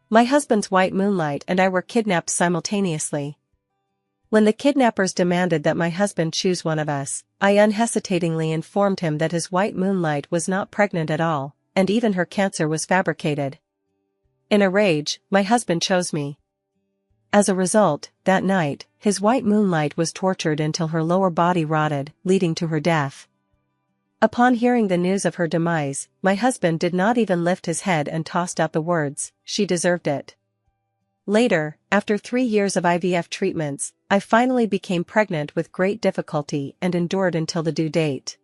My husband's white moonlight and I were kidnapped simultaneously. When the kidnappers demanded that my husband choose one of us, I unhesitatingly informed him that his white moonlight was not pregnant at all, and even her cancer was fabricated. In a rage, my husband chose me. As a result, that night, his white moonlight was tortured until her lower body rotted, leading to her death. Upon hearing the news of her demise, my husband did not even lift his head and tossed out the words, "She deserved it." Later, after 3 years of IVF treatments, I finally became pregnant with great difficulty and endured until the due date.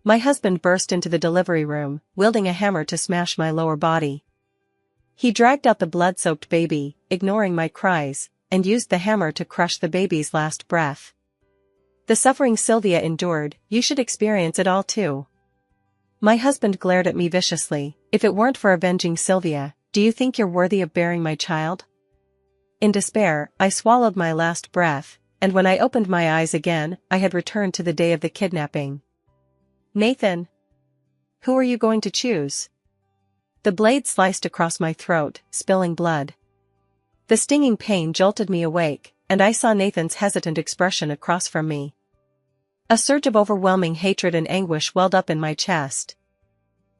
My husband burst into the delivery room, wielding a hammer to smash my lower body. He dragged out the blood-soaked baby, ignoring my cries, and used the hammer to crush the baby's last breath. The suffering Sylvia endured, you should experience it all too. My husband glared at me viciously. If it weren't for avenging Sylvia, do you think you're worthy of bearing my child? In despair, I swallowed my last breath, and when I opened my eyes again, I had returned to the day of the kidnapping. Nathan! Who are you going to choose? The blade sliced across my throat, spilling blood. The stinging pain jolted me awake, and I saw Nathan's hesitant expression across from me. A surge of overwhelming hatred and anguish welled up in my chest.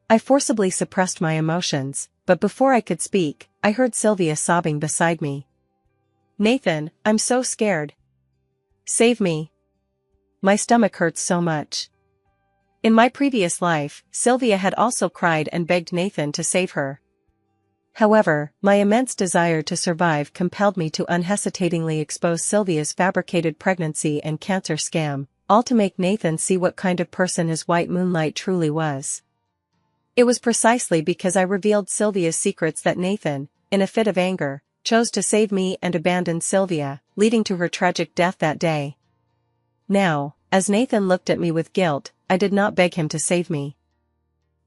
I forcibly suppressed my emotions, but before I could speak, I heard Sylvia sobbing beside me. Nathan, I'm so scared. Save me. My stomach hurts so much. In my previous life, Sylvia had also cried and begged Nathan to save her. However, my immense desire to survive compelled me to unhesitatingly expose Sylvia's fabricated pregnancy and cancer scam, all to make Nathan see what kind of person his white moonlight truly was. It was precisely because I revealed Sylvia's secrets that Nathan, in a fit of anger, chose to save me and abandon Sylvia, leading to her tragic death that day. Now, as Nathan looked at me with guilt, I did not beg him to save me.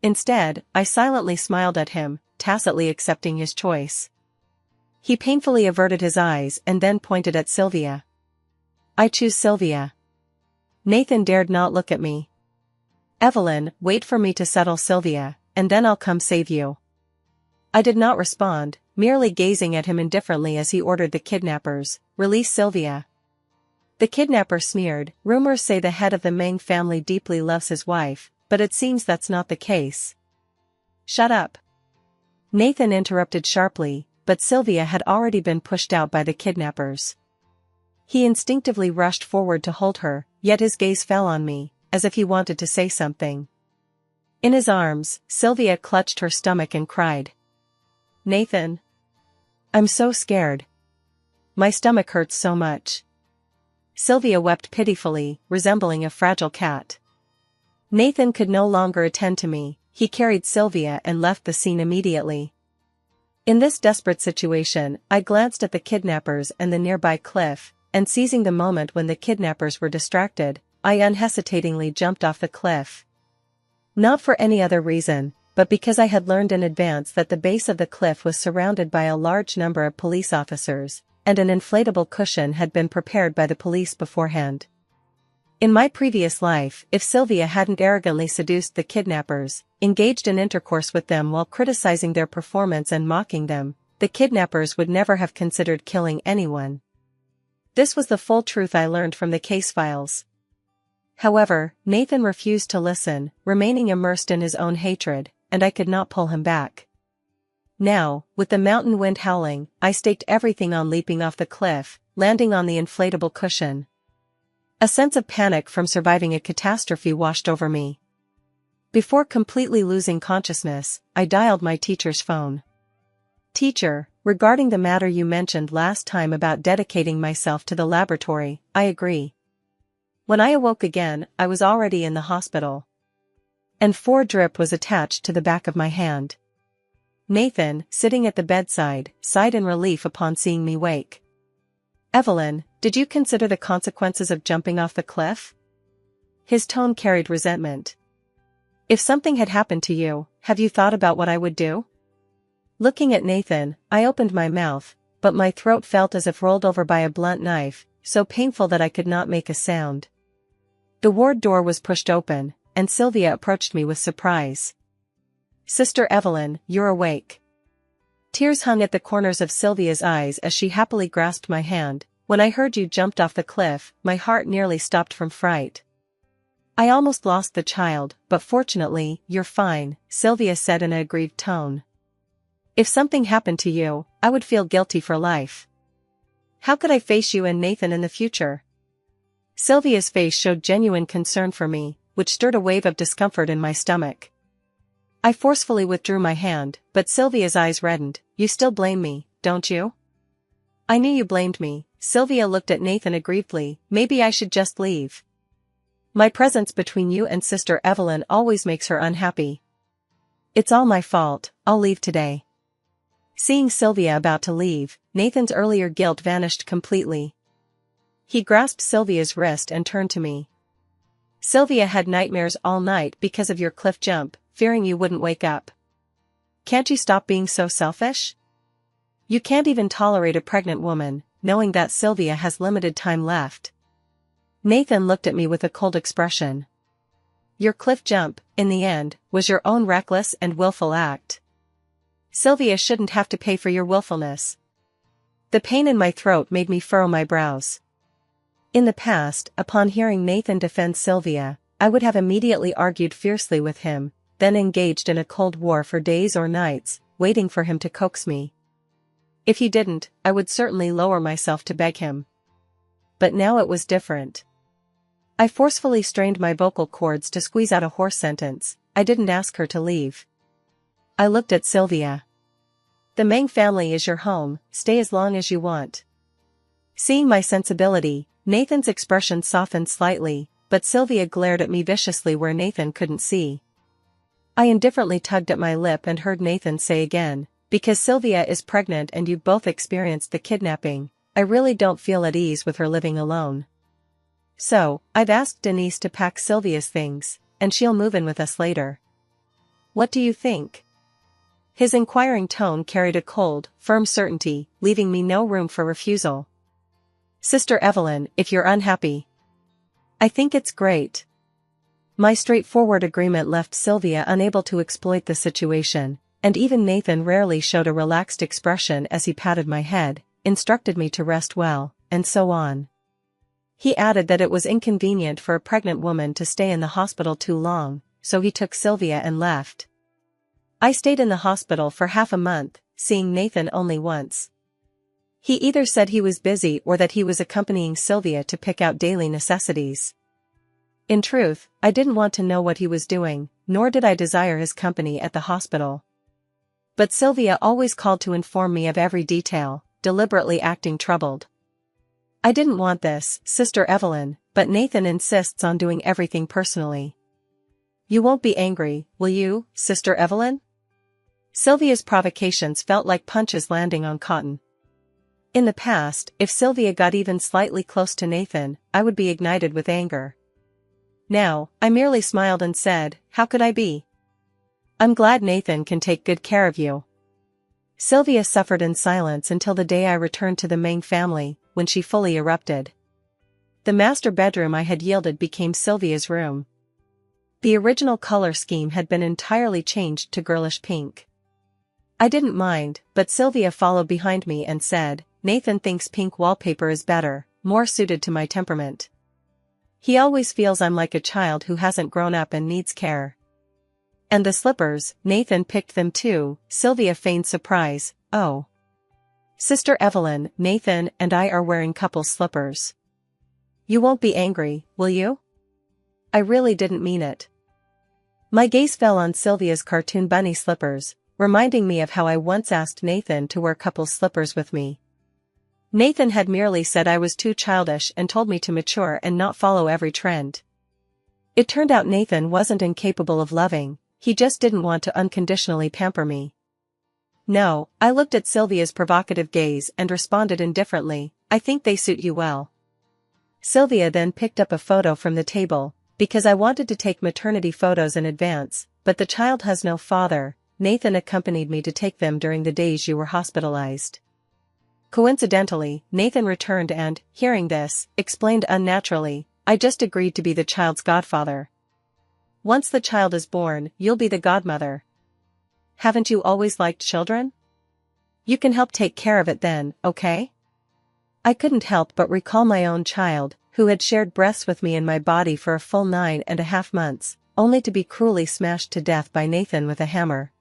Instead, I silently smiled at him, tacitly accepting his choice. He painfully averted his eyes and then pointed at Sylvia. I choose Sylvia. Nathan dared not look at me. Evelyn, wait for me to settle Sylvia, and then I'll come save you. I did not respond, merely gazing at him indifferently as he ordered the kidnappers, release Sylvia. The kidnapper sneered, rumors say the head of the Meng family deeply loves his wife, but it seems that's not the case. Shut up. Nathan interrupted sharply, but Sylvia had already been pushed out by the kidnappers. He instinctively rushed forward to hold her, yet his gaze fell on me, as if he wanted to say something. In his arms, Sylvia clutched her stomach and cried. Nathan. I'm so scared. My stomach hurts so much. Sylvia wept pitifully, resembling a fragile cat. Nathan could no longer attend to me, he carried Sylvia and left the scene immediately. In this desperate situation, I glanced at the kidnappers and the nearby cliff, and seizing the moment when the kidnappers were distracted, I unhesitatingly jumped off the cliff. Not for any other reason, but because I had learned in advance that the base of the cliff was surrounded by a large number of police officers, and an inflatable cushion had been prepared by the police beforehand. In my previous life, if Sylvia hadn't arrogantly seduced the kidnappers, engaged in intercourse with them while criticizing their performance and mocking them, the kidnappers would never have considered killing anyone. This was the full truth I learned from the case files. However, Nathan refused to listen, remaining immersed in his own hatred, and I could not pull him back. Now, with the mountain wind howling, I staked everything on leaping off the cliff, landing on the inflatable cushion. A sense of panic from surviving a catastrophe washed over me. Before completely losing consciousness, I dialed my teacher's phone. Teacher, regarding the matter you mentioned last time about dedicating myself to the laboratory, I agree. When I awoke again, I was already in the hospital. And 4 drip was attached to the back of my hand. Nathan, sitting at the bedside, sighed in relief upon seeing me wake. Evelyn, did you consider the consequences of jumping off the cliff? His tone carried resentment. If something had happened to you, have you thought about what I would do? Looking at Nathan, I opened my mouth, but my throat felt as if rolled over by a blunt knife, so painful that I could not make a sound. The ward door was pushed open, and Sylvia approached me with surprise. Sister Evelyn, you're awake. Tears hung at the corners of Sylvia's eyes as she happily grasped my hand. When I heard you jumped off the cliff, my heart nearly stopped from fright. I almost lost the child, but fortunately, you're fine, Sylvia said in a aggrieved tone. If something happened to you, I would feel guilty for life. How could I face you and Nathan in the future? Sylvia's face showed genuine concern for me, which stirred a wave of discomfort in my stomach. I forcefully withdrew my hand, but Sylvia's eyes reddened. You still blame me, don't you? I knew you blamed me. Sylvia looked at Nathan aggrievedly. Maybe I should just leave. My presence between you and Sister Evelyn always makes her unhappy. It's all my fault, I'll leave today. Seeing Sylvia about to leave, Nathan's earlier guilt vanished completely. He grasped Sylvia's wrist and turned to me. Sylvia had nightmares all night because of your cliff jump, fearing you wouldn't wake up. Can't you stop being so selfish? You can't even tolerate a pregnant woman, knowing that Sylvia has limited time left. Nathan looked at me with a cold expression. Your cliff jump, in the end, was your own reckless and willful act. Sylvia shouldn't have to pay for your willfulness. The pain in my throat made me furrow my brows. In the past, upon hearing Nathan defend Sylvia, I would have immediately argued fiercely with him, then engaged in a cold war for days or nights, waiting for him to coax me. If he didn't, I would certainly lower myself to beg him. But now it was different. I forcefully strained my vocal cords to squeeze out a hoarse sentence. I didn't ask her to leave. I looked at Sylvia. The Meng family is your home, stay as long as you want. Seeing my sensibility, Nathan's expression softened slightly, but Sylvia glared at me viciously where Nathan couldn't see. I indifferently tugged at my lip and heard Nathan say again, because Sylvia is pregnant and you both experienced the kidnapping, I really don't feel at ease with her living alone. So, I've asked Denise to pack Sylvia's things, and she'll move in with us later. What do you think? His inquiring tone carried a cold, firm certainty, leaving me no room for refusal. Sister Evelyn, if you're unhappy. I think it's great. My straightforward agreement left Sylvia unable to exploit the situation, and even Nathan rarely showed a relaxed expression as he patted my head, instructed me to rest well, and so on. He added that it was inconvenient for a pregnant woman to stay in the hospital too long, so he took Sylvia and left. I stayed in the hospital for half a month, seeing Nathan only once. He either said he was busy or that he was accompanying Sylvia to pick out daily necessities. In truth, I didn't want to know what he was doing, nor did I desire his company at the hospital. But Sylvia always called to inform me of every detail, deliberately acting troubled. I didn't want this, Sister Evelyn, but Nathan insists on doing everything personally. You won't be angry, will you, Sister Evelyn? Sylvia's provocations felt like punches landing on cotton. In the past, if Sylvia got even slightly close to Nathan, I would be ignited with anger. Now, I merely smiled and said, how could I be? I'm glad Nathan can take good care of you. Sylvia suffered in silence until the day I returned to the Meng family, when she fully erupted. The master bedroom I had yielded became Sylvia's room. The original color scheme had been entirely changed to girlish pink. I didn't mind, but Sylvia followed behind me and said, Nathan thinks pink wallpaper is better, more suited to my temperament. He always feels I'm like a child who hasn't grown up and needs care. And the slippers, Nathan picked them too, Sylvia feigned surprise. Oh. Sister Evelyn, Nathan and I are wearing couple slippers. You won't be angry, will you? I really didn't mean it. My gaze fell on Sylvia's cartoon bunny slippers, reminding me of how I once asked Nathan to wear couple slippers with me. Nathan had merely said I was too childish and told me to mature and not follow every trend. It turned out Nathan wasn't incapable of loving, he just didn't want to unconditionally pamper me. No, I looked at Sylvia's provocative gaze and responded indifferently, I think they suit you well. Sylvia then picked up a photo from the table, because I wanted to take maternity photos in advance, but the child has no father. Nathan accompanied me to take them during the days you were hospitalized. Coincidentally, Nathan returned and, hearing this, explained unnaturally, I just agreed to be the child's godfather. Once the child is born, you'll be the godmother. Haven't you always liked children? You can help take care of it then, okay? I couldn't help but recall my own child, who had shared breaths with me in my body for a full 9.5 months, only to be cruelly smashed to death by Nathan with a hammer.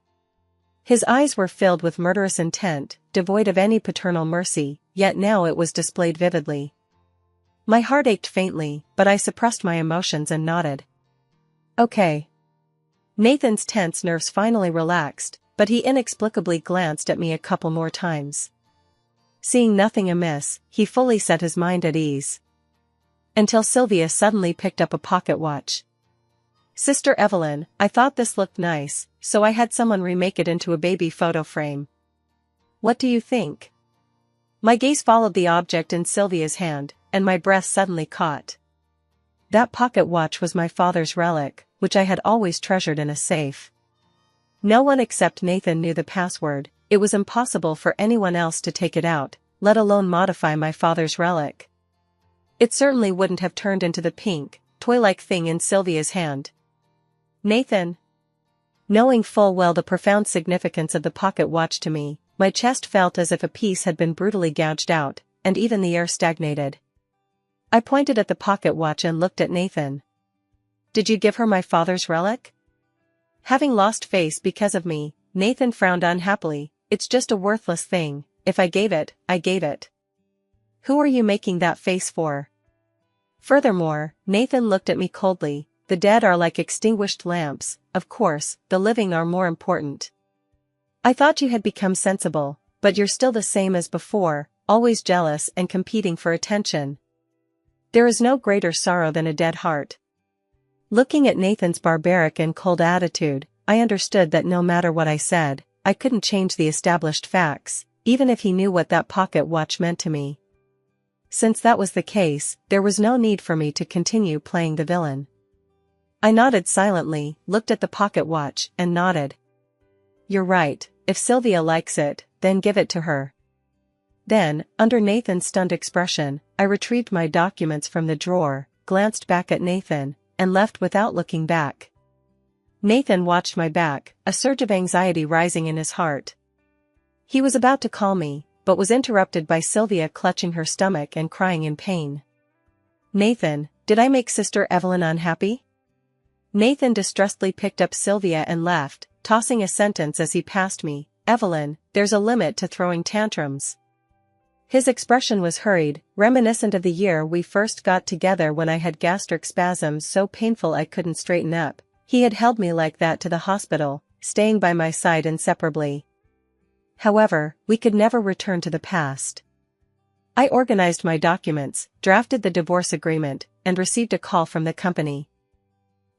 His eyes were filled with murderous intent, devoid of any paternal mercy, yet now it was displayed vividly. My heart ached faintly, but I suppressed my emotions and nodded. Okay. Nathan's tense nerves finally relaxed, but he inexplicably glanced at me a couple more times. Seeing nothing amiss, he fully set his mind at ease. Until Sylvia suddenly picked up a pocket watch. Sister Evelyn, I thought this looked nice, so I had someone remake it into a baby photo frame. What do you think? My gaze followed the object in Sylvia's hand, and my breath suddenly caught. That pocket watch was my father's relic, which I had always treasured in a safe. No one except Nathan knew the password. It was impossible for anyone else to take it out, let alone modify my father's relic. It certainly wouldn't have turned into the pink, toy-like thing in Sylvia's hand. Nathan. Knowing full well the profound significance of the pocket watch to me, my chest felt as if a piece had been brutally gouged out, and even the air stagnated. I pointed at the pocket watch and looked at Nathan. Did you give her my father's relic? Having lost face because of me, Nathan frowned unhappily. It's just a worthless thing. If I gave it, I gave it. Who are you making that face for? Furthermore, Nathan looked at me coldly. The dead are like extinguished lamps, of course, the living are more important. I thought you had become sensible, but you're still the same as before, always jealous and competing for attention. There is no greater sorrow than a dead heart. Looking at Nathan's barbaric and cold attitude, I understood that no matter what I said, I couldn't change the established facts, even if he knew what that pocket watch meant to me. Since that was the case, there was no need for me to continue playing the villain. I nodded silently, looked at the pocket watch, and nodded. You're right, if Sylvia likes it, then give it to her. Then, under Nathan's stunned expression, I retrieved my documents from the drawer, glanced back at Nathan, and left without looking back. Nathan watched my back, a surge of anxiety rising in his heart. He was about to call me, but was interrupted by Sylvia clutching her stomach and crying in pain. Nathan, did I make Sister Evelyn unhappy? Nathan distrustedly picked up Sylvia and left, tossing a sentence as he passed me. Evelyn, there's a limit to throwing tantrums. His expression was hurried, reminiscent of the year we first got together when I had gastric spasms so painful I couldn't straighten up. He had held me like that to the hospital, staying by my side inseparably. However, we could never return to the past. I organized my documents, drafted the divorce agreement, and received a call from the company.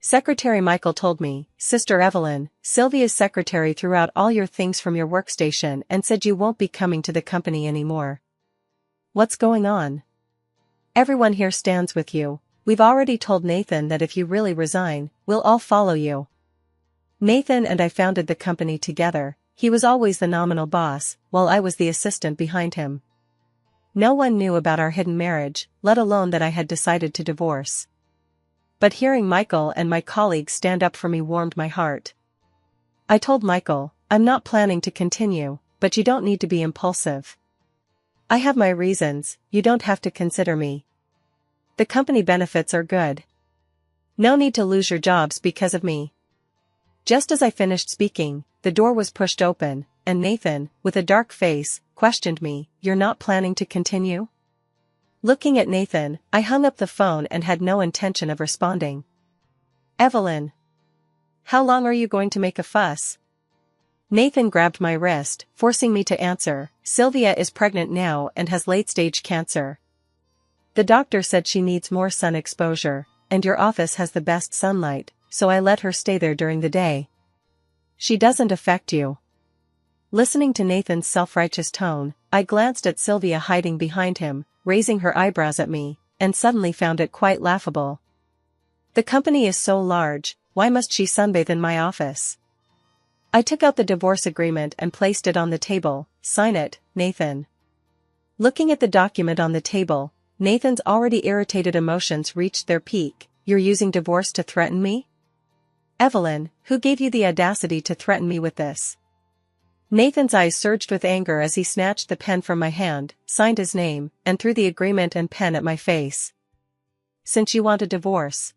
Secretary Michael told me, Sister Evelyn, Sylvia's secretary threw out all your things from your workstation and said you won't be coming to the company anymore. What's going on? Everyone here stands with you. We've already told Nathan that if you really resign, we'll all follow you. Nathan and I founded the company together. He was always the nominal boss, while I was the assistant behind him. No one knew about our hidden marriage, let alone that I had decided to divorce. But hearing Michael and my colleagues stand up for me warmed my heart. I told Michael, I'm not planning to continue, but you don't need to be impulsive. I have my reasons, you don't have to consider me. The company benefits are good. No need to lose your jobs because of me. Just as I finished speaking, the door was pushed open, and Nathan, with a dark face, questioned me, You're not planning to continue? Looking at Nathan, I hung up the phone and had no intention of responding. Evelyn. How long are you going to make a fuss? Nathan grabbed my wrist, forcing me to answer. Sylvia is pregnant now and has late-stage cancer. The doctor said she needs more sun exposure, and your office has the best sunlight, so I let her stay there during the day. She doesn't affect you. Listening to Nathan's self-righteous tone, I glanced at Sylvia hiding behind him, raising her eyebrows at me, and suddenly found it quite laughable. The company is so large, why must she sunbathe in my office? I took out the divorce agreement and placed it on the table. Sign it, Nathan. Looking at the document on the table, Nathan's already irritated emotions reached their peak. You're using divorce to threaten me? Evelyn, who gave you the audacity to threaten me with this? Nathan's eyes surged with anger as he snatched the pen from my hand, signed his name, and threw the agreement and pen at my face. Since you want a divorce.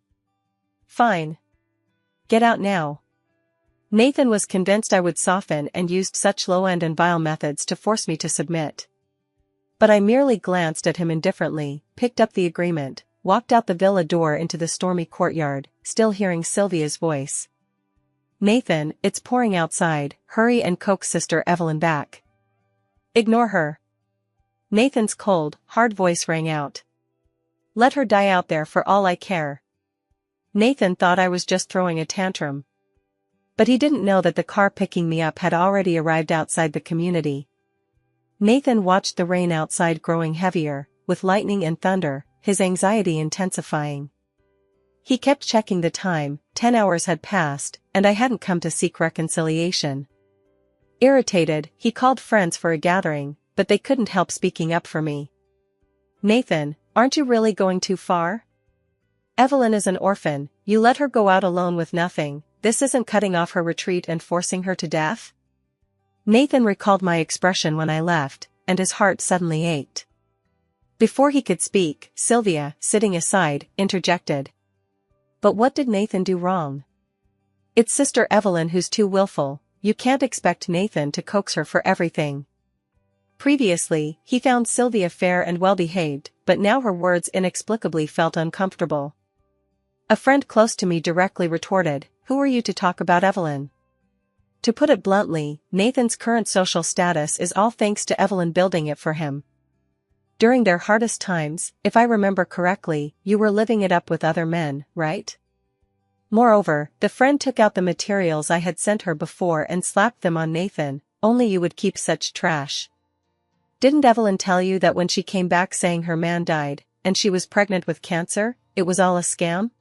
Fine. Get out now. Nathan was convinced I would soften and used such low-end and vile methods to force me to submit. But I merely glanced at him indifferently, picked up the agreement, walked out the villa door into the stormy courtyard, still hearing Sylvia's voice. Nathan, it's pouring outside, hurry and coax Sister Evelyn back. Ignore her. Nathan's cold, hard voice rang out. Let her die out there for all I care. Nathan thought I was just throwing a tantrum. But he didn't know that the car picking me up had already arrived outside the community. Nathan watched the rain outside growing heavier, with lightning and thunder, his anxiety intensifying. He kept checking the time, 10 hours had passed, and I hadn't come to seek reconciliation. Irritated, he called friends for a gathering, but they couldn't help speaking up for me. Nathan, aren't you really going too far? Evelyn is an orphan, you let her go out alone with nothing, this isn't cutting off her retreat and forcing her to death? Nathan recalled my expression when I left, and his heart suddenly ached. Before he could speak, Sylvia, sitting aside, interjected. But what did Nathan do wrong? It's Sister Evelyn who's too willful, you can't expect Nathan to coax her for everything. Previously, he found Sylvia fair and well-behaved, but now her words inexplicably felt uncomfortable. A friend close to me directly retorted, who are you to talk about Evelyn? To put it bluntly, Nathan's current social status is all thanks to Evelyn building it for him. During their hardest times, if I remember correctly, you were living it up with other men, right? Moreover, the friend took out the materials I had sent her before and slapped them on Nathan, only you would keep such trash. Didn't Evelyn tell you that when she came back saying her man died, and she was pregnant with cancer, it was all a scam?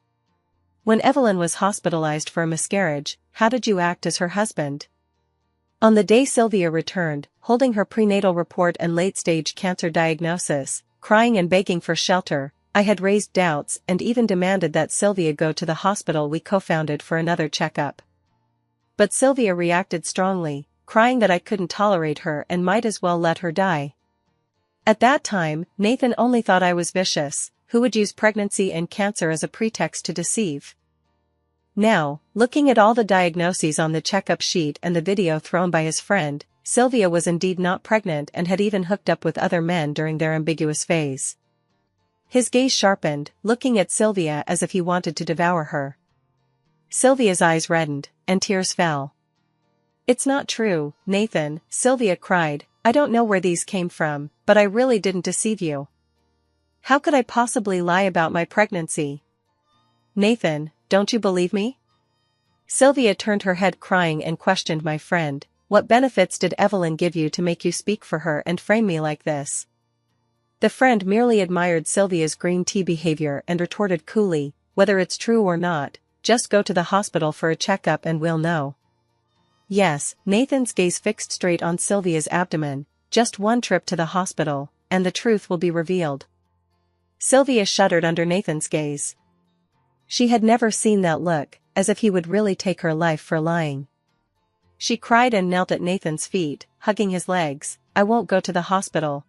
When Evelyn was hospitalized for a miscarriage, how did you act as her husband? On the day Sylvia returned, holding her prenatal report and late-stage cancer diagnosis, crying and begging for shelter, I had raised doubts and even demanded that Sylvia go to the hospital we co-founded for another checkup. But Sylvia reacted strongly, crying that I couldn't tolerate her and might as well let her die. At that time, Nathan only thought I was vicious, who would use pregnancy and cancer as a pretext to deceive. Now, looking at all the diagnoses on the checkup sheet and the video thrown by his friend, Sylvia was indeed not pregnant and had even hooked up with other men during their ambiguous phase. His gaze sharpened, looking at Sylvia as if he wanted to devour her. Sylvia's eyes reddened, and tears fell. It's not true, Nathan, Sylvia cried, I don't know where these came from, but I really didn't deceive you. How could I possibly lie about my pregnancy? Nathan, don't you believe me? Sylvia turned her head crying and questioned my friend, what benefits did Evelyn give you to make you speak for her and frame me like this? The friend merely admired Sylvia's green tea behavior and retorted coolly, whether it's true or not, just go to the hospital for a checkup and we'll know. Yes, Nathan's gaze fixed straight on Sylvia's abdomen, just one trip to the hospital, and the truth will be revealed. Sylvia shuddered under Nathan's gaze. She had never seen that look, as if he would really take her life for lying. She cried and knelt at Nathan's feet, hugging his legs, I won't go to the hospital.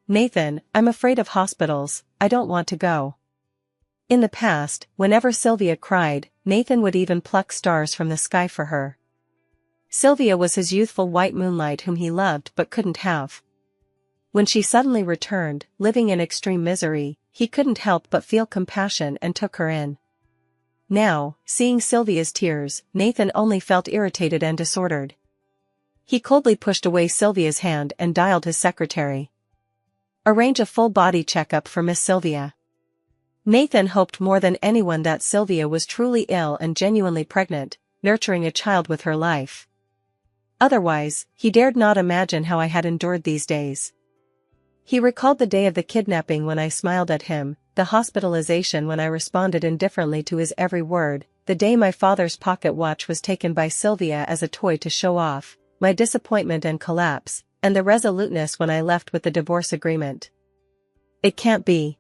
Nathan, I'm afraid of hospitals, I don't want to go. In the past, whenever Sylvia cried, Nathan would even pluck stars from the sky for her. Sylvia was his youthful white moonlight whom he loved but couldn't have. When she suddenly returned, living in extreme misery, he couldn't help but feel compassion and took her in. Now, seeing Sylvia's tears, Nathan only felt irritated and disordered. He coldly pushed away Sylvia's hand and dialed his secretary. Arrange a full-body checkup for Miss Sylvia. Nathan hoped more than anyone that Sylvia was truly ill and genuinely pregnant, nurturing a child with her life. Otherwise, he dared not imagine how I had endured these days. He recalled the day of the kidnapping when I smiled at him, the hospitalization when I responded indifferently to his every word, the day my father's pocket watch was taken by Sylvia as a toy to show off, my disappointment and collapse, and the resoluteness when I left with the divorce agreement. It can't be.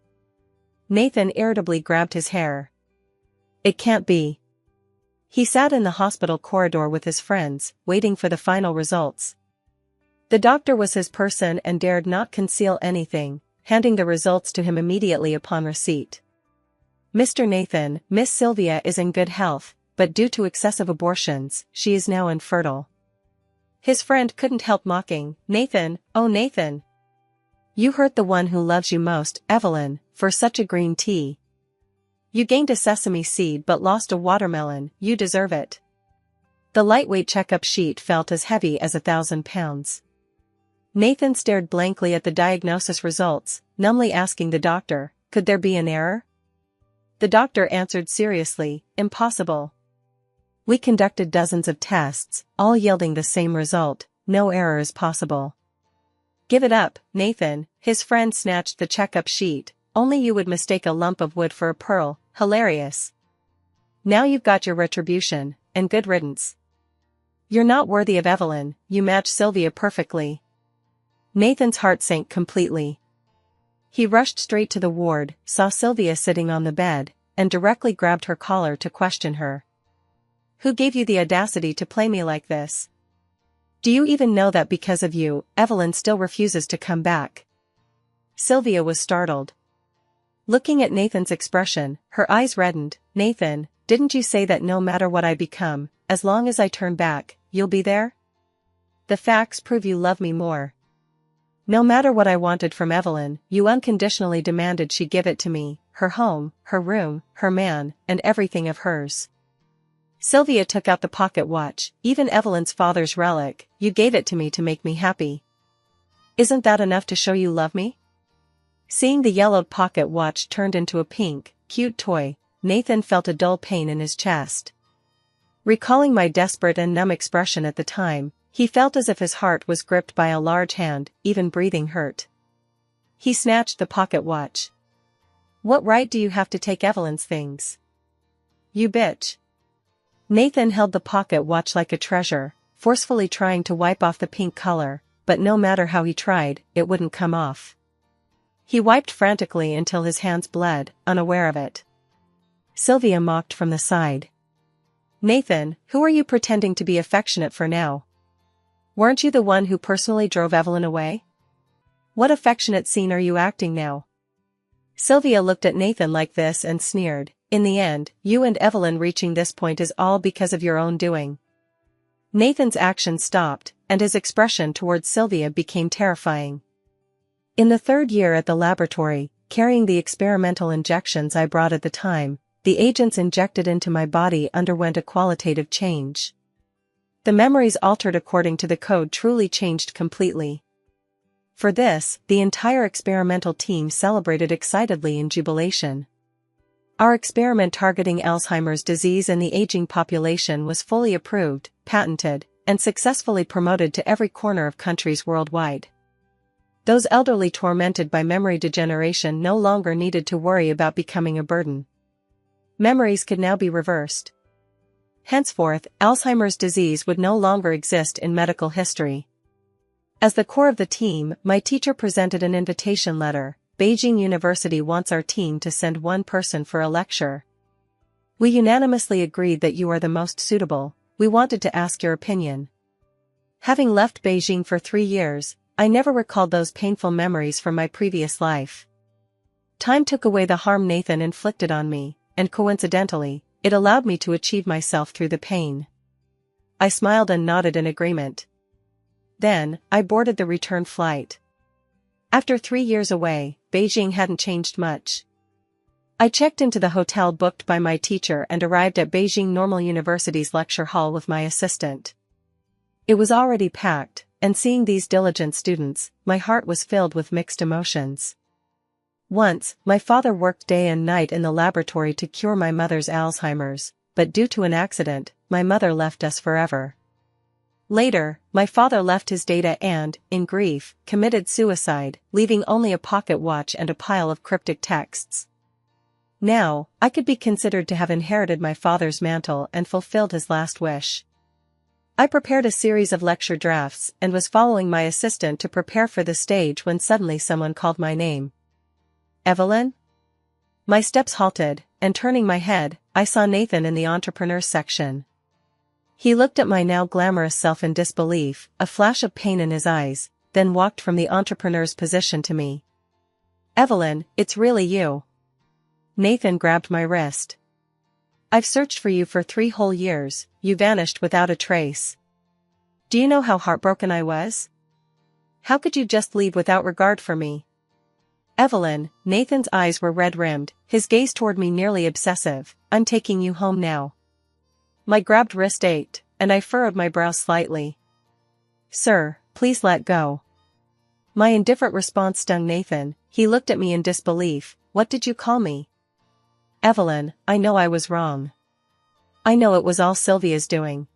Nathan irritably grabbed his hair. It can't be. He sat in the hospital corridor with his friends, waiting for the final results. The doctor was his person and dared not conceal anything, handing the results to him immediately upon receipt. Mr. Nathan, Miss Sylvia is in good health, but due to excessive abortions, she is now infertile. His friend couldn't help mocking, Nathan, oh Nathan. You hurt the one who loves you most, Evelyn, for such a green tea. You gained a sesame seed but lost a watermelon, you deserve it. The lightweight checkup sheet felt as heavy as 1,000 pounds. Nathan stared blankly at the diagnosis results, numbly asking the doctor, could there be an error? The doctor answered seriously, impossible. We conducted dozens of tests, all yielding the same result, no error is possible. Give it up, Nathan, his friend snatched the checkup sheet, only you would mistake a lump of wood for a pearl, hilarious. Now you've got your retribution, and good riddance. You're not worthy of Evelyn, you match Sylvia perfectly. Nathan's heart sank completely. He rushed straight to the ward, saw Sylvia sitting on the bed, and directly grabbed her collar to question her. Who gave you the audacity to play me like this? Do you even know that because of you, Evelyn still refuses to come back? Sylvia was startled. Looking at Nathan's expression, her eyes reddened. Nathan, didn't you say that no matter what I become, as long as I turn back, you'll be there? The facts prove you love me more. No matter what I wanted from Evelyn, you unconditionally demanded she give it to me, her home, her room, her man, and everything of hers. Sylvia took out the pocket watch, even Evelyn's father's relic, you gave it to me to make me happy. Isn't that enough to show you love me? Seeing the yellowed pocket watch turned into a pink, cute toy, Nathan felt a dull pain in his chest. Recalling my desperate and numb expression at the time, he felt as if his heart was gripped by a large hand, even breathing hurt. He snatched the pocket watch. What right do you have to take Evelyn's things? You bitch. Nathan held the pocket watch like a treasure, forcefully trying to wipe off the pink color, but no matter how he tried, it wouldn't come off. He wiped frantically until his hands bled, unaware of it. Sylvia mocked from the side. Nathan, who are you pretending to be affectionate for now? Weren't you the one who personally drove Evelyn away? What affectionate scene are you acting now? Sylvia looked at Nathan like this and sneered. In the end, you and Evelyn reaching this point is all because of your own doing. Nathan's action stopped, and his expression towards Sylvia became terrifying. In the 3rd year at the laboratory, carrying the experimental injections I brought at the time, the agents injected into my body underwent a qualitative change. The memories altered according to the code truly changed completely. For this, the entire experimental team celebrated excitedly in jubilation. Our experiment targeting Alzheimer's disease in the aging population was fully approved, patented, and successfully promoted to every corner of countries worldwide. Those elderly tormented by memory degeneration no longer needed to worry about becoming a burden. Memories could now be reversed. Henceforth, Alzheimer's disease would no longer exist in medical history. As the core of the team, my teacher presented an invitation letter. Beijing University wants our team to send one person for a lecture. We unanimously agreed that you are the most suitable. We wanted to ask your opinion. Having left Beijing for 3 years, I never recalled those painful memories from my previous life. Time took away the harm Nathan inflicted on me, and coincidentally, it allowed me to achieve myself through the pain. I smiled and nodded in agreement. Then, I boarded the return flight. After 3 years away, Beijing hadn't changed much. I checked into the hotel booked by my teacher and arrived at Beijing Normal University's lecture hall with my assistant. It was already packed, and seeing these diligent students, my heart was filled with mixed emotions. Once, my father worked day and night in the laboratory to cure my mother's Alzheimer's, but due to an accident, my mother left us forever. Later, my father left his data and, in grief, committed suicide, leaving only a pocket watch and a pile of cryptic texts. Now, I could be considered to have inherited my father's mantle and fulfilled his last wish. I prepared a series of lecture drafts and was following my assistant to prepare for the stage when suddenly someone called my name. Evelyn? My steps halted, and turning my head, I saw Nathan in the entrepreneur section. He looked at my now glamorous self in disbelief, a flash of pain in his eyes, then walked from the entrepreneur's position to me. "Evelyn, it's really you." Nathan grabbed my wrist. "I've searched for you for 3 whole years, you vanished without a trace. Do you know how heartbroken I was? How could you just leave without regard for me?" "Evelyn," Nathan's eyes were red-rimmed, his gaze toward me nearly obsessive, "I'm taking you home now." My grabbed wrist ached, and I furrowed my brow slightly. "Sir, please let go." My indifferent response stung Nathan. He looked at me in disbelief. "What did you call me?" "Evelyn, I know I was wrong. I know it was all Sylvia's doing."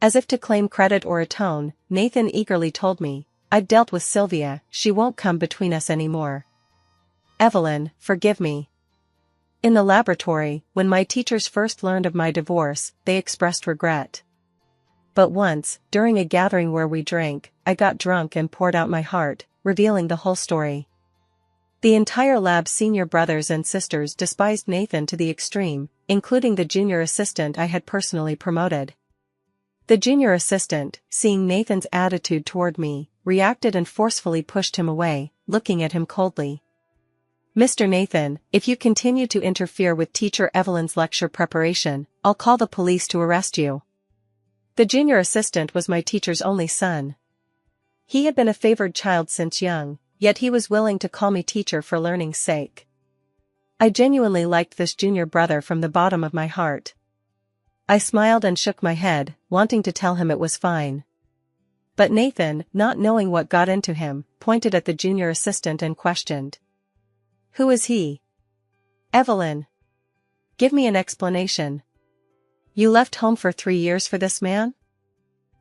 As if to claim credit or atone, Nathan eagerly told me, "I've dealt with Sylvia, she won't come between us anymore. Evelyn, forgive me." In the laboratory, when my teachers first learned of my divorce, they expressed regret. But once, during a gathering where we drank, I got drunk and poured out my heart, revealing the whole story. The entire lab's senior brothers and sisters despised Nathan to the extreme, including the junior assistant I had personally promoted. The junior assistant, seeing Nathan's attitude toward me, reacted and forcefully pushed him away, looking at him coldly. "Mr. Nathan, if you continue to interfere with Teacher Evelyn's lecture preparation, I'll call the police to arrest you." The junior assistant was my teacher's only son. He had been a favored child since young, yet he was willing to call me teacher for learning's sake. I genuinely liked this junior brother from the bottom of my heart. I smiled and shook my head, wanting to tell him it was fine. But Nathan, not knowing what got into him, pointed at the junior assistant and questioned. "Who is he?" "Evelyn. Give me an explanation." "You left home for 3 years for this man?"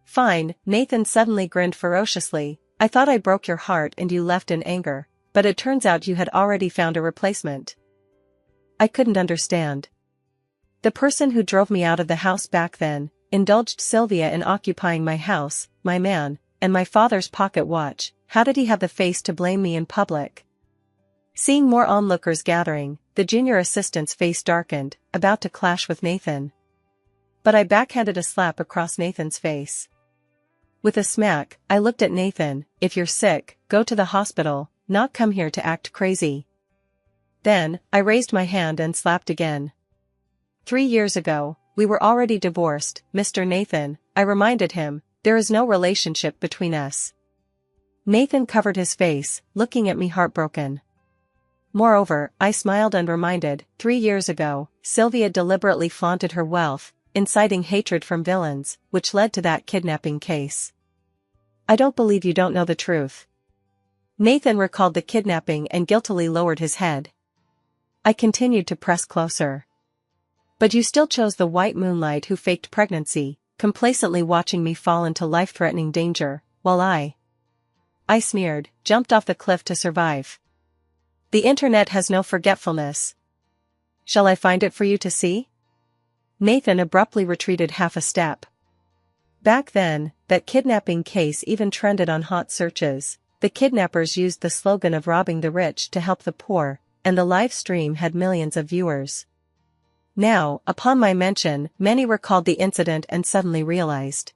"Fine." Nathan suddenly grinned ferociously. "I thought I broke your heart and you left in anger, but it turns out you had already found a replacement." I couldn't understand. The person who drove me out of the house back then, indulged Sylvia in occupying my house, my man, and my father's pocket watch. How did he have the face to blame me in public? Seeing more onlookers gathering, the junior assistant's face darkened, about to clash with Nathan. But I backhanded a slap across Nathan's face. With a smack, I looked at Nathan. "If you're sick, go to the hospital, not come here to act crazy." Then, I raised my hand and slapped again. 3 years ago, we were already divorced, Mr. Nathan, I reminded him. There is no relationship between us. Nathan covered his face, looking at me heartbroken. Moreover, I smiled and reminded, 3 years ago, Sylvia deliberately flaunted her wealth, inciting hatred from villains, which led to that kidnapping case. I don't believe you don't know the truth. Nathan recalled the kidnapping and guiltily lowered his head. I continued to press closer. But you still chose the white moonlight who faked pregnancy, complacently watching me fall into life-threatening danger, while I sneered, jumped off the cliff to survive. The internet has no forgetfulness. Shall I find it for you to see? Nathan abruptly retreated half a step. Back then, that kidnapping case even trended on hot searches. The kidnappers used the slogan of robbing the rich to help the poor, and the live stream had millions of viewers. Now, upon my mention, many recalled the incident and suddenly realized.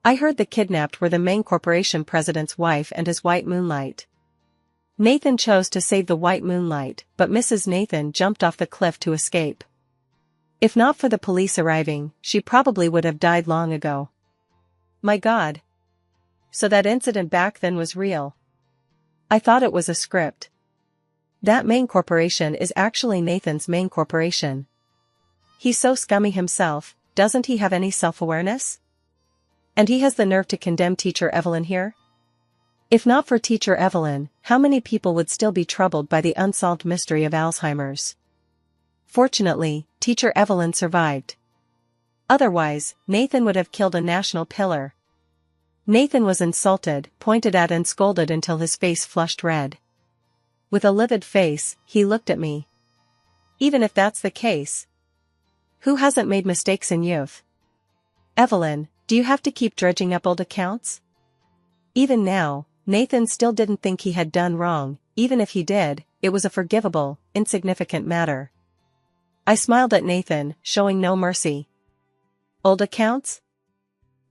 I heard the kidnapped were the main corporation president's wife and his white moonlight. Nathan chose to save the white moonlight, but Mrs. Nathan jumped off the cliff to escape. If not for the police arriving, she probably would have died long ago. My God. So that incident back then was real. I thought it was a script. That main corporation is actually Nathan's main corporation. He's so scummy himself, doesn't he have any self-awareness? And he has the nerve to condemn Teacher Evelyn here? If not for Teacher Evelyn, how many people would still be troubled by the unsolved mystery of Alzheimer's? Fortunately, Teacher Evelyn survived. Otherwise, Nathan would have killed a national pillar. Nathan was insulted, pointed at and scolded until his face flushed red. With a livid face, he looked at me. Even if that's the case, who hasn't made mistakes in youth? Evelyn, do you have to keep dredging up old accounts? Even now, Nathan still didn't think he had done wrong. Even if he did, it was a forgivable, insignificant matter. I smiled at Nathan, showing no mercy. Old accounts?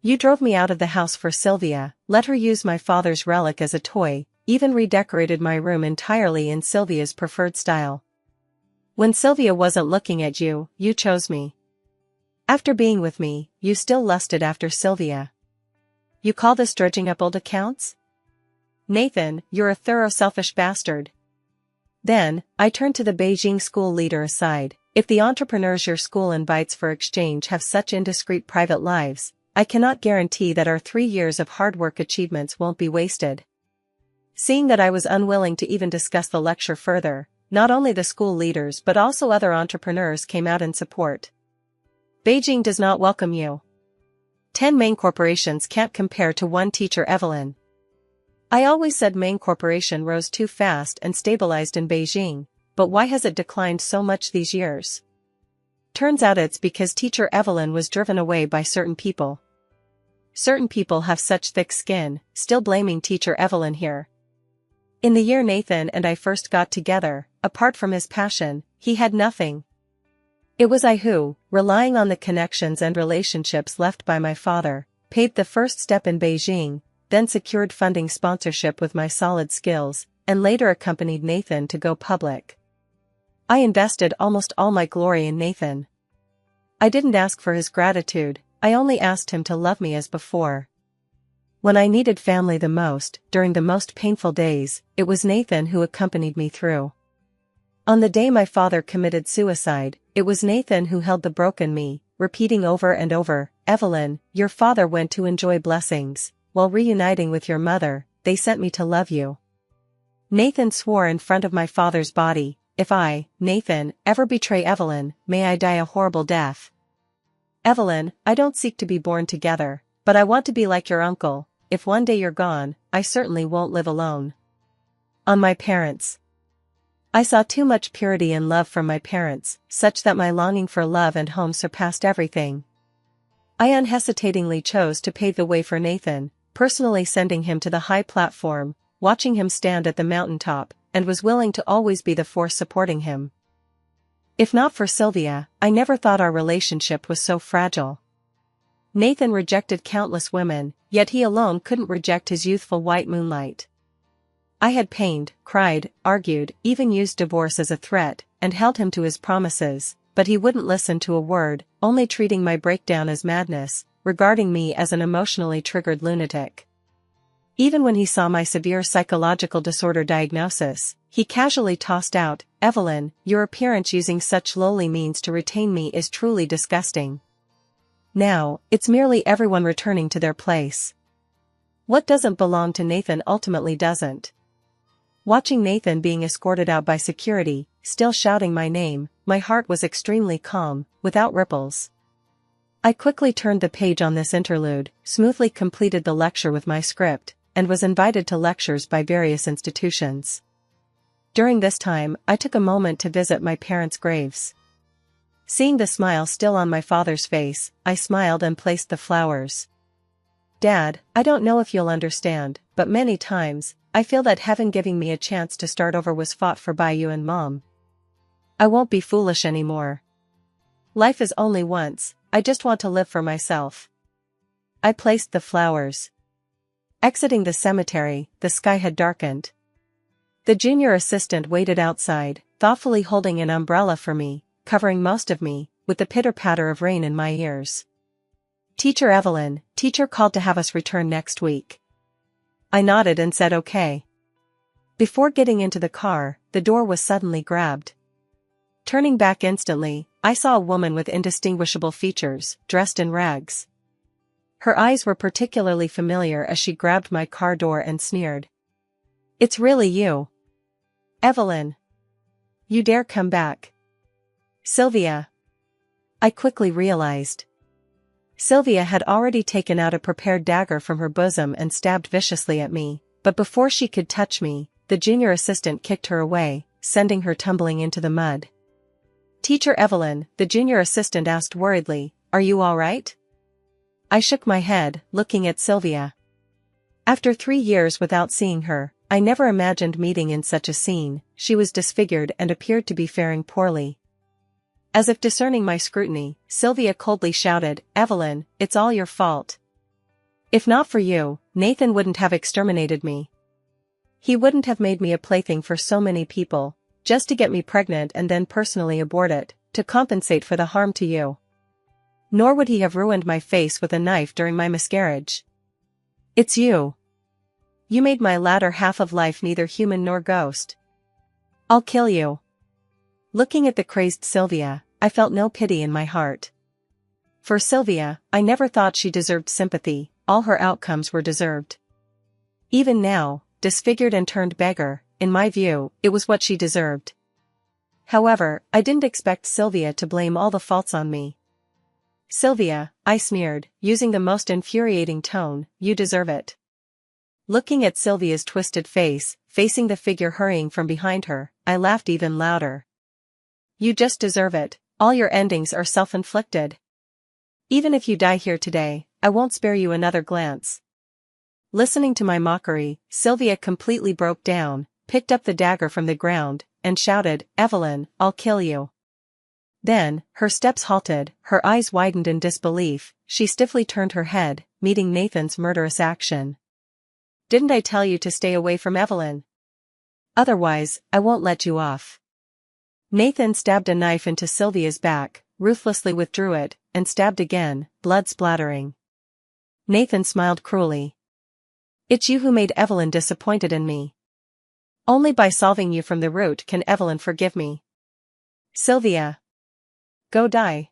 You drove me out of the house for Sylvia, let her use my father's relic as a toy, even redecorated my room entirely in Sylvia's preferred style. When Sylvia wasn't looking at you, you chose me. After being with me, you still lusted after Sylvia. You call this dredging up old accounts? Nathan, you're a thorough selfish bastard. Then, I turned to the Beijing school leader aside. If the entrepreneurs your school invites for exchange have such indiscreet private lives, I cannot guarantee that our 3 years of hard work achievements won't be wasted. Seeing that I was unwilling to even discuss the lecture further, not only the school leaders but also other entrepreneurs came out in support. Beijing does not welcome you. 10 main corporations can't compare to one teacher, Evelyn. I always said main corporation rose too fast and stabilized in Beijing, but why has it declined so much these years? Turns out it's because teacher Evelyn was driven away by certain people. Certain people have such thick skin, still blaming teacher Evelyn here. In the year Nathan and I first got together, apart from his passion, he had nothing. It was I who, relying on the connections and relationships left by my father, paved the first step in Beijing, then secured funding sponsorship with my solid skills, and later accompanied Nathan to go public. I invested almost all my glory in Nathan. I didn't ask for his gratitude, I only asked him to love me as before. When I needed family the most, during the most painful days, it was Nathan who accompanied me through. On the day my father committed suicide, it was Nathan who held the broken me, repeating over and over, "Evelyn, your father went to enjoy blessings. While reuniting with your mother, they sent me to love you." Nathan swore in front of my father's body, "If I, Nathan, ever betray Evelyn, may I die a horrible death. Evelyn, I don't seek to be born together, but I want to be like your uncle. If one day you're gone, I certainly won't live alone." On my parents. I saw too much purity and love from my parents, such that my longing for love and home surpassed everything. I unhesitatingly chose to pave the way for Nathan, personally sending him to the high platform, watching him stand at the mountaintop, and was willing to always be the force supporting him. If not for Sylvia, I never thought our relationship was so fragile. Nathan rejected countless women, yet he alone couldn't reject his youthful white moonlight. I had pained, cried, argued, even used divorce as a threat, and held him to his promises, but he wouldn't listen to a word, only treating my breakdown as madness, regarding me as an emotionally triggered lunatic. Even when he saw my severe psychological disorder diagnosis, he casually tossed out, "Evelyn, your appearance using such lowly means to retain me is truly disgusting. Now, it's merely everyone returning to their place. What doesn't belong to Nathan ultimately doesn't." Watching Nathan being escorted out by security, still shouting my name, my heart was extremely calm, without ripples. I quickly turned the page on this interlude, smoothly completed the lecture with my script, and was invited to lectures by various institutions. During this time, I took a moment to visit my parents' graves. Seeing the smile still on my father's face, I smiled and placed the flowers. "Dad, I don't know if you'll understand, but many times, I feel that heaven giving me a chance to start over was fought for by you and Mom. I won't be foolish anymore. Life is only once, I just want to live for myself." I placed the flowers. Exiting the cemetery, the sky had darkened. The junior assistant waited outside, thoughtfully holding an umbrella for me, covering most of me, with the pitter-patter of rain in my ears. "Teacher Evelyn, teacher called to have us return next week." I nodded and said okay. Before getting into the car, the door was suddenly grabbed. Turning back instantly, I saw a woman with indistinguishable features, dressed in rags. Her eyes were particularly familiar as she grabbed my car door and sneered. "It's really you. Evelyn. You dare come back. Sylvia." I quickly realized. Sylvia had already taken out a prepared dagger from her bosom and stabbed viciously at me, but before she could touch me, the junior assistant kicked her away, sending her tumbling into the mud. "Teacher Evelyn," the junior assistant asked worriedly, "are you all right?" I shook my head, looking at Sylvia. After 3 years without seeing her, I never imagined meeting in such a scene. She was disfigured and appeared to be faring poorly. As if discerning my scrutiny, Sylvia coldly shouted, "Evelyn, it's all your fault. If not for you, Nathan wouldn't have exterminated me. He wouldn't have made me a plaything for so many people, just to get me pregnant and then personally abort it, to compensate for the harm to you. Nor would he have ruined my face with a knife during my miscarriage. It's you. You made my latter half of life neither human nor ghost. I'll kill you." Looking at the crazed Sylvia, I felt no pity in my heart. For Sylvia, I never thought she deserved sympathy, all her outcomes were deserved. Even now, disfigured and turned beggar, in my view, it was what she deserved. However, I didn't expect Sylvia to blame all the faults on me. "Sylvia," I sneered, using the most infuriating tone, "you deserve it." Looking at Sylvia's twisted face, facing the figure hurrying from behind her, I laughed even louder. "You just deserve it, all your endings are self-inflicted. Even if you die here today, I won't spare you another glance." Listening to my mockery, Sylvia completely broke down, picked up the dagger from the ground, and shouted, "Evelyn, I'll kill you." Then, her steps halted, her eyes widened in disbelief, she stiffly turned her head, meeting Nathan's murderous action. "Didn't I tell you to stay away from Evelyn? Otherwise, I won't let you off." Nathan stabbed a knife into Sylvia's back, ruthlessly withdrew it, and stabbed again, blood splattering. Nathan smiled cruelly. "It's you who made Evelyn disappointed in me. Only by solving you from the root can Evelyn forgive me. Sylvia, go die."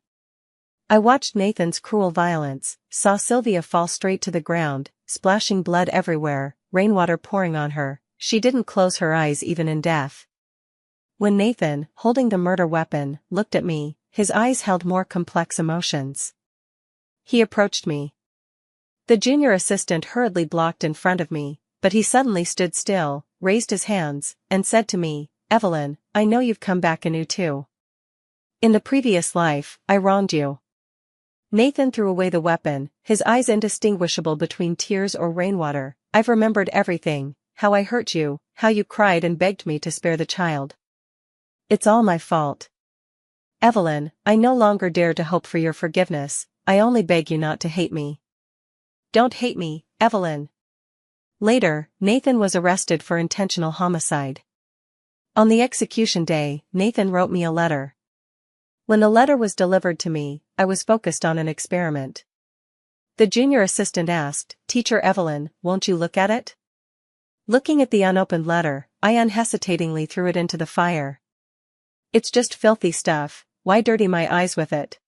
I watched Nathan's cruel violence, saw Sylvia fall straight to the ground, splashing blood everywhere, rainwater pouring on her. She didn't close her eyes even in death. When Nathan, holding the murder weapon, looked at me, his eyes held more complex emotions. He approached me. The junior assistant hurriedly blocked in front of me, but he suddenly stood still, raised his hands, and said to me, "Evelyn, I know you've come back anew too. In the previous life, I wronged you." Nathan threw away the weapon, his eyes indistinguishable between tears or rainwater. "I've remembered everything, how I hurt you, how you cried and begged me to spare the child. It's all my fault. Evelyn, I no longer dare to hope for your forgiveness, I only beg you not to hate me. Don't hate me, Evelyn." Later, Nathan was arrested for intentional homicide. On the execution day, Nathan wrote me a letter. When the letter was delivered to me, I was focused on an experiment. The junior assistant asked, "Teacher Evelyn, won't you look at it?" Looking at the unopened letter, I unhesitatingly threw it into the fire. "It's just filthy stuff, why dirty my eyes with it?"